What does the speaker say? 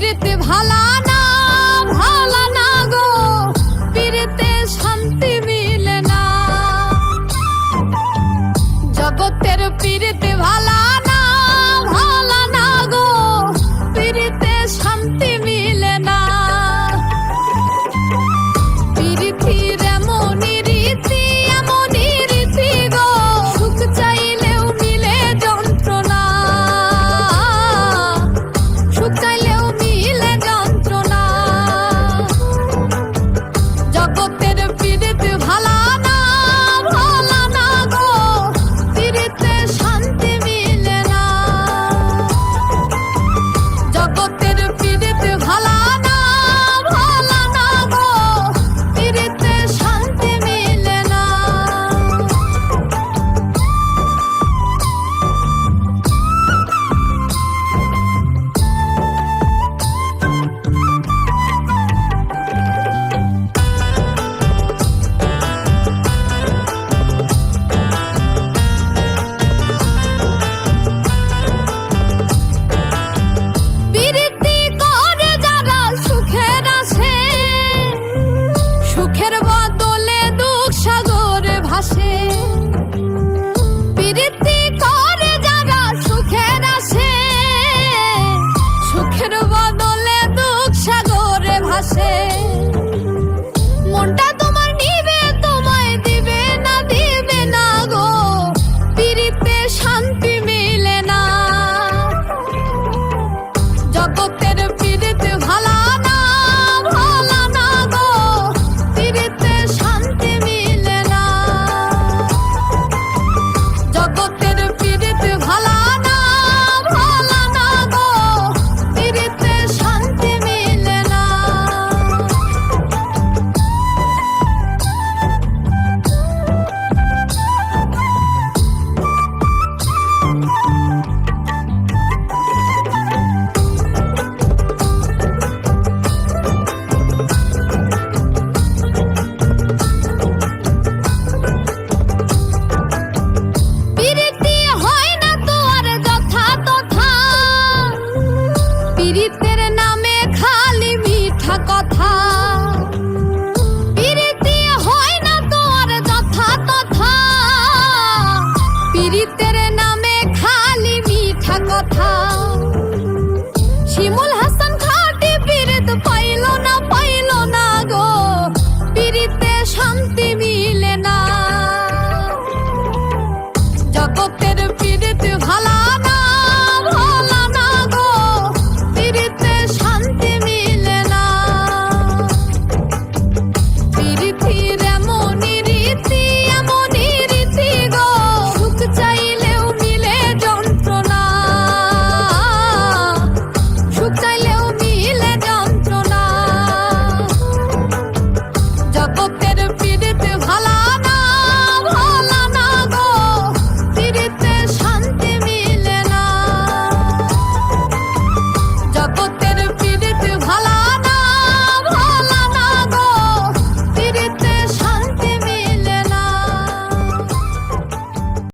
পিরিতে ভালা না গো, পিরিতে শান্তি মিলে না। জগতের পিরিতে ভালা না গো, পিরিতে শান্তি মিলে না। পিরিতির এমনই রীতি গো, সুখ চাইলেও মিলে যন্ত্রণা, সুখ চাইলেও মিলে যন্ত্রণা। জগতের পিরিতে ভালা না গো, পিরিতে শান্তি মিলে না। জগতের পিরিতে ভালা না গো, পিরিতে শান্তি মিলে না। পিরিতি করে যারা সুখের আসে, সুখের বদলে দুঃখ সাগরে ভাসে। পিরিতি করে যারা সুখের আসে, সুখের বদলে দুঃখ সাগরে ভাসে। মনটা তোমার নিবে, তোমায় দিবে না গো, পিরিতে শান্তি মিলে না। জগতের পিরিতে ভালা না গো, পিরিতে শান্তি মিলে না। জগতের পিরিতে ভালা না গো, পিরিতে শান্তি মিলে না। পিরিতি হয় না তো আর যথা তথা, পিরিতের নামে খালি মিঠা কথা।